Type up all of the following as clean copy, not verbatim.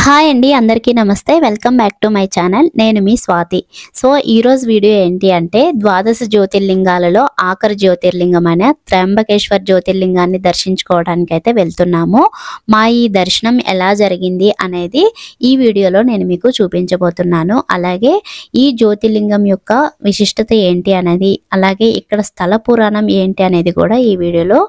Hi అండి, అందరికీ నమస్తే. Welcome back to my channel. నేను మీ స్వాతి. సో ఈ రోజు వీడియో ఏంటి అంటే ద్వాదశ జ్యోతిర్లింగాలలో ఆఖరి జ్యోతిర్లింగమైన త్రయంబకేశ్వర్ జ్యోతిర్లింగాన్ని దర్శించుకోవడానికి అయితే వెళ్తున్నాము. మా ఈ దర్శనం ఎలా జరిగింది అనేది ఈ వీడియోలో నేను మీకు చూపించబోతున్నాను. అలాగే ఈ జ్యోతిర్లింగం యొక్క విశిష్టత ఏంటి అనేది, అలాగే ఇక్కడ స్థల పురాణం ఏంటి అనేది కూడా ఈ వీడియోలో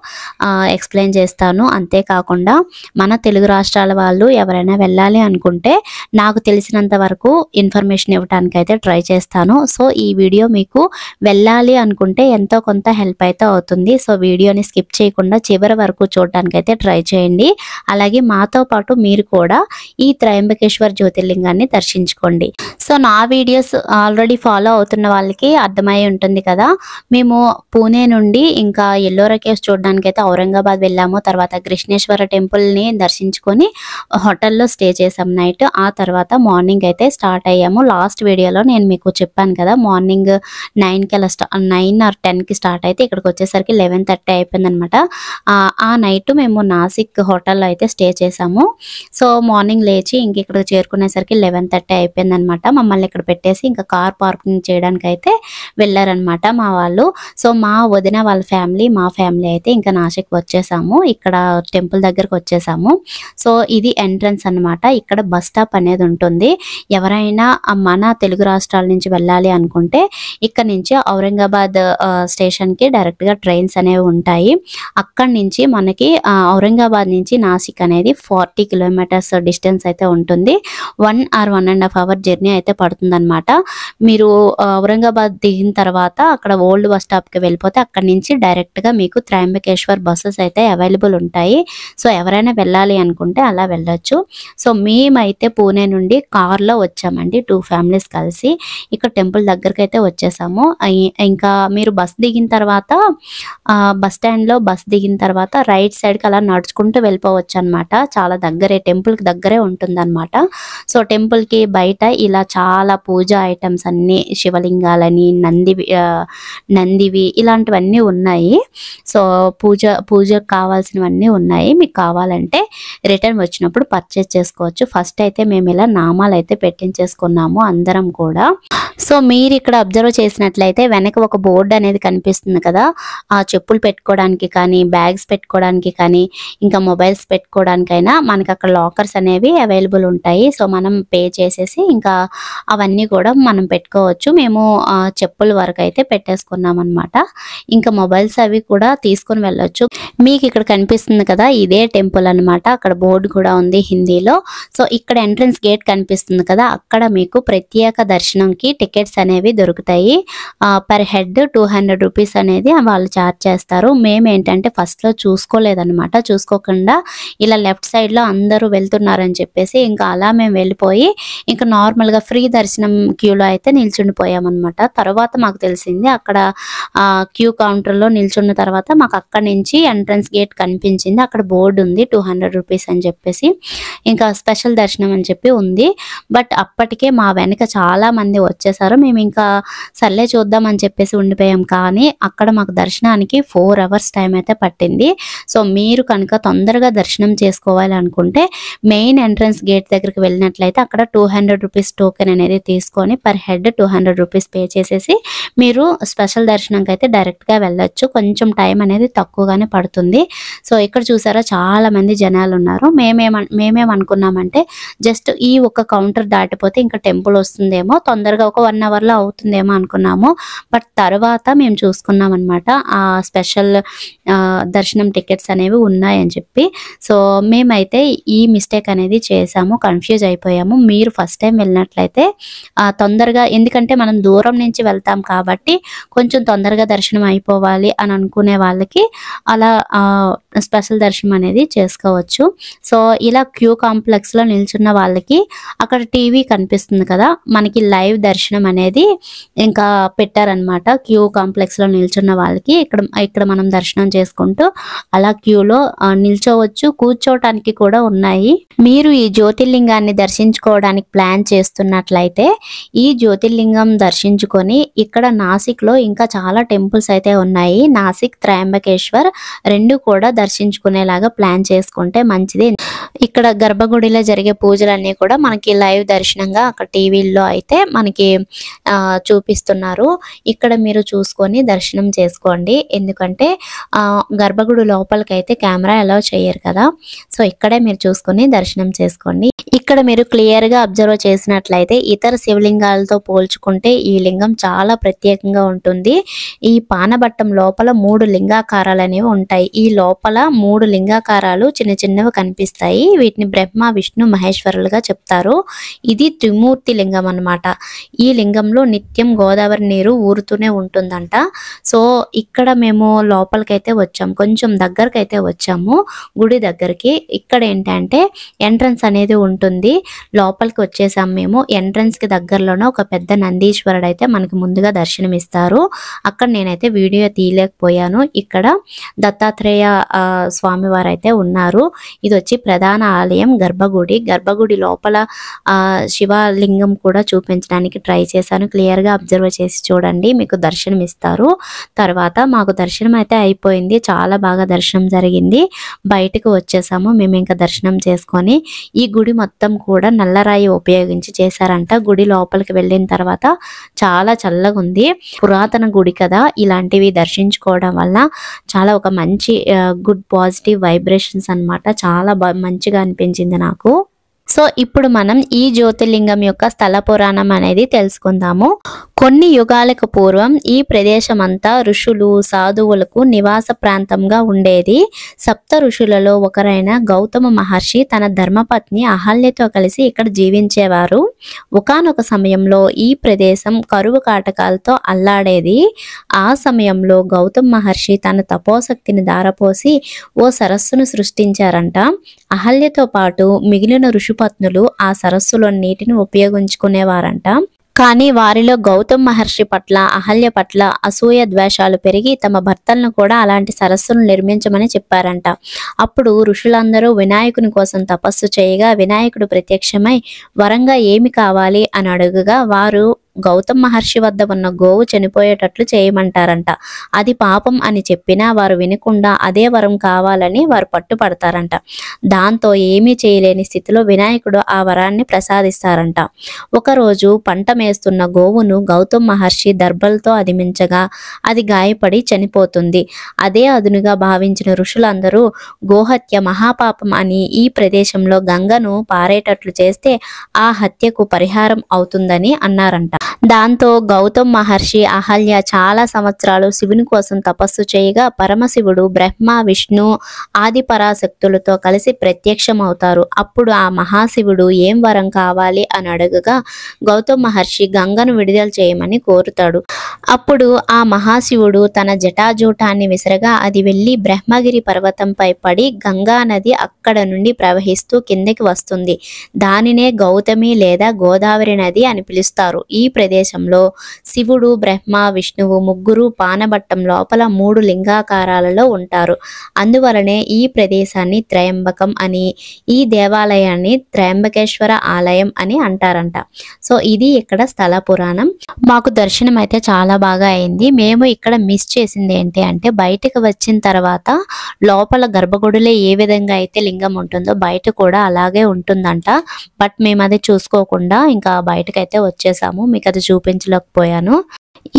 ఎక్స్ప్లెయిన్ చేస్తాను. అంతేకాకుండా మన తెలుగు రాష్ట్రాల వాళ్ళు ఎవరైనా వెళ్ళాలి అనుకుంటే నాకు తెలిసినంత వరకు ఇన్ఫర్మేషన్ ఇవ్వడానికి అయితే ట్రై చేస్తాను. సో ఈ వీడియో మీకు వెళ్ళాలి అనుకుంటే ఎంతో కొంత హెల్ప్ అయితే అవుతుంది. సో వీడియోని స్కిప్ చేయకుండా చివరి వరకు చూడడానికి అయితే ట్రై చేయండి. అలాగే మాతో పాటు మీరు కూడా ఈ త్రయంబకేశ్వర్ జ్యోతిర్లింగాన్ని దర్శించుకోండి. సో నా వీడియోస్ ఆల్రెడీ ఫాలో అవుతున్న వాళ్ళకి అర్థమై ఉంటుంది కదా. మేము పూణే నుండి ఇంకా ఎల్లోరా కేవ్స్ చూడడానికి అయితే ఔరంగాబాద్ వెళ్ళాము. తర్వాత కృష్ణేశ్వర టెంపుల్ని దర్శించుకొని హోటల్లో స్టే చేసాం నైట్. ఆ తర్వాత మార్నింగ్ అయితే స్టార్ట్ అయ్యాము. లాస్ట్ వీడియోలో నేను మీకు చెప్పాను కదా, మార్నింగ్ 9కి అలా 9 or 10కి స్టార్ట్ అయితే ఇక్కడికి వచ్చేసరికి 11:30 అయిపోయింది అనమాట. ఆ నైట్ మేము నాసిక్ హోటల్లో అయితే స్టే చేసాము. సో మార్నింగ్ లేచి ఇంక ఇక్కడ చేరుకునేసరికి 11:30 అయిపోయింది అనమాట. మమ్మల్ని ఇక్కడ పెట్టేసి ఇంకా కార్ పార్కింగ్ చేయడానికి అయితే వెళ్ళారనమాట మా వాళ్ళు. సో మా వదిన వాళ్ళ ఫ్యామిలీ, మా ఫ్యామిలీ అయితే ఇంకా నాసిక్ వచ్చేసాము. ఇక్కడ టెంపుల్ దగ్గరకు వచ్చేసాము. సో ఇది ఎంట్రన్స్ అన్నమాట. ఇక్కడ బస్ స్టాప్ అనేది ఉంటుంది. ఎవరైనా మన తెలుగు రాష్ట్రాల నుంచి వెళ్ళాలి అనుకుంటే ఇక్కడ నుంచి ఔరంగాబాద్ స్టేషన్కి డైరెక్ట్గా ట్రైన్స్ అనేవి ఉంటాయి. అక్కడి నుంచి మనకి ఔరంగాబాద్ నుంచి నాసిక్ అనేది 40 కిలోమీటర్స్ డిస్టెన్స్ అయితే ఉంటుంది. 1 or 1.5 hour జర్నీ అయితే పడుతుంది అనమాట. మీరు ఔరంగాబాద్ దిగిన తర్వాత అక్కడ ఓల్డ్ బస్ స్టాప్కి వెళ్ళిపోతే అక్కడి నుంచి డైరెక్ట్గా మీకు త్రయంబకేశ్వర్ బస్సెస్ అయితే అవైలబుల్ ఉంటాయి. సో ఎవరైనా వెళ్ళాలి అనుకుంటే అలా వెళ్ళొచ్చు. సో మేమైతే పూణే నుండి కార్లో వచ్చామండి, 2 ఫ్యామిలీస్ కలిసి. ఇక్కడ టెంపుల్ దగ్గరికి అయితే వచ్చేసాము. ఇంకా మీరు బస్ దిగిన తర్వాత బస్ స్టాండ్లో బస్ దిగిన తర్వాత రైట్ సైడ్కి అలా నడుచుకుంటూ వెళ్ళిపోవచ్చు అనమాట. చాలా దగ్గరే, టెంపుల్కి దగ్గరే ఉంటుంది అనమాట. సో టెంపుల్కి బయట ఇలా చాలా పూజా ఐటమ్స్ అన్నీ, శివలింగాలని, నందివి ఇలాంటివన్నీ ఉన్నాయి. సో పూజకు కావాల్సినవన్నీ ఉన్నాయి. మీకు కావాలంటే రిటర్న్ వచ్చినప్పుడు పర్చేస్ చేసుకోవచ్చు. ఫస్ట్ అయితే మేము ఇలా నామాలు అయితే పెట్టించేసుకున్నాము అందరం కూడా. సో మీరు ఇక్కడ అబ్జర్వ్ చేసినట్లయితే వెనక ఒక బోర్డు అనేది కనిపిస్తుంది కదా, ఆ చెప్పులు పెట్టుకోవడానికి కానీ, బ్యాగ్స్ పెట్టుకోవడానికి కానీ, ఇంకా మొబైల్స్ పెట్టుకోవడానికైనా మనకి అక్కడ లాకర్స్ అనేవి అవైలబుల్ ఉంటాయి. సో మనం పే చేసేసి ఇంకా అవన్నీ కూడా మనం పెట్టుకోవచ్చు. మేము చెప్పుల వరకు అయితే పెట్టేసుకున్నాం అనమాట. ఇంకా మొబైల్స్ అవి కూడా తీసుకొని వెళ్ళొచ్చు. మీకు ఇక్కడ కనిపిస్తుంది కదా, ఇదే టెంపుల్ అనమాట. అక్కడ బోర్డు కూడా ఉంది హిందీలో. సో ఇక్కడ ఎంట్రన్స్ గేట్ కనిపిస్తుంది కదా, అక్కడ మీకు ప్రత్యేక దర్శనంకి టికెట్స్ అనేవి దొరుకుతాయి. పర్ హెడ్ 200 రూపీస్ అనేది వాళ్ళు ఛార్జ్ చేస్తారు. మేమేంటంటే ఫస్ట్లో చూసుకోలేదన్నమాట. చూసుకోకుండా ఇలా లెఫ్ట్ సైడ్లో అందరూ వెళ్తున్నారని చెప్పేసి ఇంకా అలా మేము వెళ్ళిపోయి ఇంకా నార్మల్గా ఫ్రీ దర్శనం క్యూలో అయితే నిల్చుండిపోయామన్నమాట. తర్వాత మాకు తెలిసింది అక్కడ క్యూ కౌంటర్లో నిల్చున్న తర్వాత మాకు అక్కడి నుంచి ఎంట్రన్స్ గేట్ కనిపించింది. అక్కడ బోర్డు ఉంది 200 రూపీస్ అని చెప్పేసి, ఇంకా స్పెషల్ దర్శనం అని చెప్పి ఉంది. బట్ అప్పటికే మా వెనక చాలా మంది వచ్చేసారు. మేము ఇంకా సర్లే చూద్దామని చెప్పేసి ఉండిపోయాం. కానీ అక్కడ మాకు దర్శనానికి 4 hours టైం అయితే పట్టింది. సో మీరు కనుక తొందరగా దర్శనం చేసుకోవాలి అనుకుంటే మెయిన్ ఎంట్రన్స్ గేట్ దగ్గరికి వెళ్ళినట్లయితే అక్కడ 200 రూపీస్ టోకెన్ అనేది తీసుకొని పర్ హెడ్ 200 రూపీస్ పే చేసేసి మీరు స్పెషల్ దర్శనంకి అయితే డైరెక్ట్గా వెళ్ళొచ్చు. కొంచెం టైం అనేది తక్కువగానే పడుతుంది. సో ఇక్కడ చూసారా చాలా మంది జనాలు ఉన్నారు. మేమేమనుకున్నామంటే జస్ట్ ఈ ఒక కౌంటర్ దాటిపోతే ఇంకా టెంపుల్ వస్తుందేమో, తొందరగా ఒక 1 hourలో అవుతుందేమో అనుకున్నాము. బట్ తర్వాత మేము చూసుకున్నాం అనమాట, ఆ స్పెషల్ దర్శనం టికెట్స్ అనేవి ఉన్నాయని చెప్పి. సో మేమైతే ఈ మిస్టేక్ అనేది చేసాము, కన్ఫ్యూజ్ అయిపోయాము. మీరు ఫస్ట్ టైం వెళ్ళినట్లయితే తొందరగా, ఎందుకంటే మనం దూరం నుంచి వెళ్తాం కాబట్టి కొంచెం తొందరగా దర్శనం అయిపోవాలి అని అనుకునే వాళ్ళకి అలా స్పెషల్ దర్శనం అనేది చేసుకోవచ్చు. సో ఇలా క్యూ కాంప్లెక్స్లో నిల్చున్న వాళ్ళకి అక్కడ టీవీ కనిపిస్తుంది కదా, మనకి లైవ్ దర్శనం అనేది ఇంకా పెట్టారనమాట. క్యూ కాంప్లెక్స్లో నిల్చున్న వాళ్ళకి ఇక్కడ మనం దర్శనం చేసుకుంటూ అలా క్యూలో నిల్చోవచ్చు. కూర్చోవటానికి కూడా ఉన్నాయి. మీరు ఈ జ్యోతిర్లింగాన్ని దర్శించుకోవడానికి ప్లాన్ చేస్తున్నట్లయితే ఈ జ్యోతిర్లింగం దర్శించుకొని ఇక్కడ నాసిక్లో ఇంకా చాలా టెంపుల్స్ అయితే ఉన్నాయి. నాసిక్, త్రయంబకేశ్వర్ రెండు కూడా దర్శించుకునేలాగా ప్లాన్ చేసుకుంటే మంచిది. ఇక్కడ గర్భగుడిలో జరిగే పూజలన్నీ కూడా మనకి లైవ్ దర్శనంగా అక్కడ టీవీల్లో అయితే మనకి చూపిస్తున్నారు. ఇక్కడ మీరు చూసుకొని దర్శనం చేసుకోండి. ఎందుకంటే గర్భగుడి లోపలికైతే కెమెరా అలౌ చేయరు కదా. సో ఇక్కడే మీరు చూసుకొని దర్శనం చేసుకోండి. ఇక్కడ మీరు క్లియర్ గా అబ్జర్వ్ చేసినట్లయితే ఇతర శివలింగాలతో పోల్చుకుంటే ఈ లింగం చాలా ప్రత్యేకంగా ఉంటుంది. ఈ పానబట్టం లోపల 3 లింగాకారాలు అనేవి ఉంటాయి. ఈ లోపల 3 లింగాకారాలు చిన్న చిన్నవి కనిపిస్తాయి. వీటిని బ్రహ్మ, విష్ణు, మహేశ్వరులుగా చెప్తారు. ఇది త్రిమూర్తి లింగం అన్నమాట. ఈ లింగంలో నిత్యం గోదావరి నీరు ఊరుతూనే ఉంటుందంట. సో ఇక్కడ మేము లోపలికైతే వచ్చాము, కొంచెం దగ్గరకైతే వచ్చాము గుడి దగ్గరికి. ఇక్కడ ఏంటంటే ఎంట్రన్స్ అనేది ఉంటుంది. లోపలికి వచ్చేసాము మేము. ఎంట్రన్స్ కి దగ్గరలోనే ఒక పెద్ద నందీశ్వరుడు అయితే మనకి ముందుగా దర్శనం ఇస్తారు. అక్కడ నేనైతే వీడియో తీయలేకపోయాను. ఇక్కడ దత్తాత్రేయ స్వామి వారు అయితే ఉన్నారు. ఇది వచ్చి ప్రధాన ఆలయం గర్భగుడి లోపల శివలింగం కూడా చూపించడానికి ట్రై చేశాను. క్లియర్ గా అబ్జర్వ్ చేసి చూడండి, మీకు దర్శనం ఇస్తారు. తర్వాత మాకు దర్శనం అయితే అయిపోయింది. చాలా బాగా దర్శనం జరిగింది. బయటకు వచ్చేసాము మేము ఇంకా దర్శనం చేసుకొని. ఈ గుడి మొత్తం కూడా నల్లరాయి ఉపయోగించి చేశారంట. గుడి లోపలికి వెళ్ళిన తర్వాత చాలా చల్లగా ఉంది. పురాతన గుడి కదా, ఇలాంటివి దర్శించుకోవడం వల్ల చాలా ఒక మంచి గుడ్ పాజిటివ్ వైబ్రేషన్స్ అన్నమాట. చాలా మంచిగా అనిపించింది నాకు. సో ఇప్పుడు మనం ఈ జ్యోతిర్లింగం యొక్క స్థల పురాణం అనేది తెలుసుకుందాము. కొన్ని యుగాలకు పూర్వం ఈ ప్రదేశం అంతా ఋషులు, సాధువులకు నివాస ప్రాంతంగా ఉండేది. సప్త ఋషులలో ఒకరైన గౌతమ మహర్షి తన ధర్మపత్ని అహల్యతో కలిసి ఇక్కడ జీవించేవారు. ఒకానొక సమయంలో ఈ ప్రదేశం కరువు కాటకాలతో అల్లాడేది. ఆ సమయంలో గౌతమ మహర్షి తన తపోశక్తిని ధారపోసి ఓ సరస్సును సృష్టించారంట. అహల్యతో పాటు మిగిలిన ఋషిపత్నులు ఆ సరస్సులో నీటిని ఉపయోగించుకునేవారంట. కానీ వారిలో గౌతమ్ మహర్షి పట్ల, అహల్య పట్ల అసూయ ద్వేషాలు పెరిగి తమ భర్తలను కూడా అలాంటి సరస్సును నిర్మించమని చెప్పారంట. అప్పుడు ఋషులందరూ వినాయకుని కోసం తపస్సు చేయగా వినాయకుడు ప్రత్యక్షమై వరంగా ఏమి కావాలి అని అడుగగా వారు గౌతమ్ మహర్షి వద్ద ఉన్న గోవు చనిపోయేటట్లు చేయమంటారంట. అది పాపం అని చెప్పినా వారు వినకుండా అదే వరం కావాలని వారు పట్టుపడతారంట. దాంతో ఏమీ చేయలేని స్థితిలో వినాయకుడు ఆ వరాన్ని ప్రసాదిస్తారంట. ఒకరోజు పంట మేస్తున్న గోవును గౌతమ్ మహర్షి దర్భలతో అదిమించగా అది గాయపడి చనిపోతుంది. అదే అదునుగా భావించిన ఋషులందరూ గోహత్య మహాపాపం అని ఈ ప్రదేశంలో గంగను పారేటట్లు చేస్తే ఆ హత్యకు పరిహారం అవుతుందని అన్నారంట. దాంతో గౌతమ్ మహర్షి, అహల్య చాలా సంవత్సరాలు శివుని కోసం తపస్సు చేయగా పరమశివుడు బ్రహ్మ, విష్ణు, ఆది పరాశక్తులతో కలిసి ప్రత్యక్షం అవుతారు. అప్పుడు ఆ మహాశివుడు ఏం వరం కావాలి అని అడగగా గౌతమ్ మహర్షి గంగను విడుదల చేయమని కోరుతాడు. అప్పుడు ఆ మహాశివుడు తన జటాజూటాన్ని విసరగా అది వెళ్లి బ్రహ్మగిరి పర్వతంపై పడి గంగా నది అక్కడ నుండి ప్రవహిస్తూ కిందకి వస్తుంది. దానినే గౌతమి లేదా గోదావరి నది అని పిలుస్తారు. ఈ ప్రదేశంలో శివుడు, బ్రహ్మ, విష్ణువు ముగ్గురు పానబట్టం లోపల 3 లింగాకారాలలో ఉంటారు. అందువలనే ఈ ప్రదేశాన్ని త్రయంబకం అని, ఈ దేవాలయాన్ని త్రయంబకేశ్వర ఆలయం అని అంటారంట. సో ఇది ఇక్కడ స్థల పురాణం. మాకు దర్శనం అయితే చాలా బాగా అయింది. మేము ఇక్కడ మిస్ చేసింది ఏంటి అంటే బయటకు వచ్చిన తర్వాత లోపల గర్భగుడిలో ఏ విధంగా అయితే లింగం ఉంటుందో బయట కూడా అలాగే ఉంటుందంట. బట్ మేము అది చూసుకోకుండా ఇంకా బయటకైతే వచ్చేసాము. మీకు అది చూపించలేకపోయాను.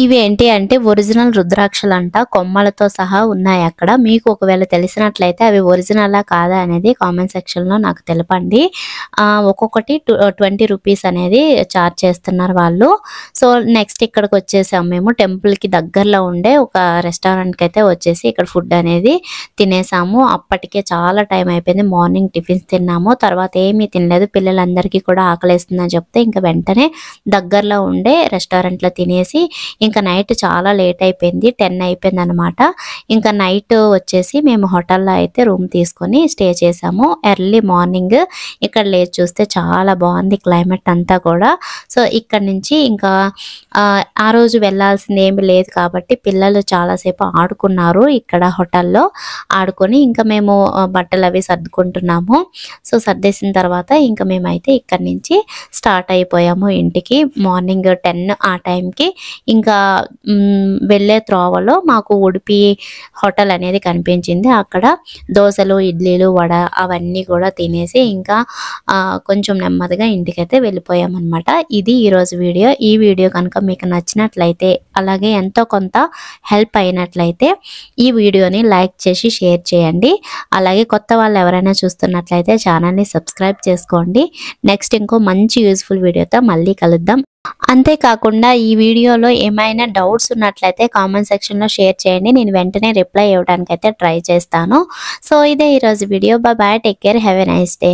ఇవి ఏంటి అంటే ఒరిజినల్ రుద్రాక్షలు అంట, కొమ్మలతో సహా ఉన్నాయి అక్కడ. మీకు ఒకవేళ తెలిసినట్లయితే అవి ఒరిజినలా కాదా అనేది కామెంట్ సెక్షన్ లో నాకు తెలపండి. ఒక్కొక్కటి 20 రూపీస్ అనేది చార్జ్ చేస్తున్నారు వాళ్ళు. సో నెక్స్ట్ ఇక్కడికి వచ్చేసాము మేము. టెంపుల్ కి దగ్గరలో ఉండే ఒక రెస్టారెంట్ కి అయితే వచ్చేసి ఇక్కడ ఫుడ్ అనేది తినేసాము. అప్పటికే చాలా టైం అయిపోయింది. మార్నింగ్ టిఫిన్స్ తిన్నాము, తర్వాత ఏమీ తినలేదు. పిల్లలందరికీ కూడా ఆకలేస్తుందని చెప్తే ఇంకా వెంటనే దగ్గరలో ఉండే రెస్టారెంట్ లో తినేసి ఇంకా నైట్ చాలా లేట్ అయిపోయింది, 10 అయిపోయింది అనమాట. ఇంకా నైట్ వచ్చేసి మేము హోటల్లో అయితే రూమ్ తీసుకొని స్టే చేసాము. ఎర్లీ మార్నింగ్ ఇక్కడ లేచి చూస్తే చాలా బాగుంది క్లైమేట్ అంతా కూడా. సో ఇక్కడ నుంచి ఇంకా ఆ రోజు వెళ్ళాల్సింది ఏమి లేదు కాబట్టి పిల్లలు చాలాసేపు ఆడుకున్నారు ఇక్కడ హోటల్లో. ఆడుకొని ఇంకా మేము బట్టలు అవి సర్దుకుంటున్నాము. సో సర్దేసిన తర్వాత ఇంకా మేమైతే ఇక్కడ నుంచి స్టార్ట్ అయిపోయాము ఇంటికి. మార్నింగ్ 10 ఆ టైంకి ఇంకా ఇంకా వెళ్ళే త్రోవలో మాకు ఉడిపి హోటల్ అనేది కనిపించింది. అక్కడ దోసలు, ఇడ్లీలు, వడ అవన్నీ కూడా తినేసి ఇంకా కొంచెం నెమ్మదిగా ఇంటికైతే వెళ్ళిపోయామన్నమాట. ఇది ఈరోజు వీడియో. ఈ వీడియో కనుక మీకు నచ్చినట్లయితే అలాగే ఎంతో కొంత హెల్ప్ అయినట్లయితే ఈ వీడియోని లైక్ చేసి షేర్ చేయండి. అలాగే కొత్త వాళ్ళు ఎవరైనా చూస్తున్నట్లయితే ఛానల్ని సబ్స్క్రైబ్ చేసుకోండి. నెక్స్ట్ ఇంకో మంచి యూస్ఫుల్ వీడియోతో మళ్ళీ కలుద్దాం. అంతేకాకుండా ఈ వీడియోలో ఏమైనా డౌట్స్ ఉన్నట్లయితే కామెంట్ సెక్షన్లో షేర్ చేయండి. నేను వెంటనే రిప్లై ఇవ్వడానికి అయితే ట్రై చేస్తాను. సో ఇదే ఈరోజు వీడియో. Bye, take care, have a nice day.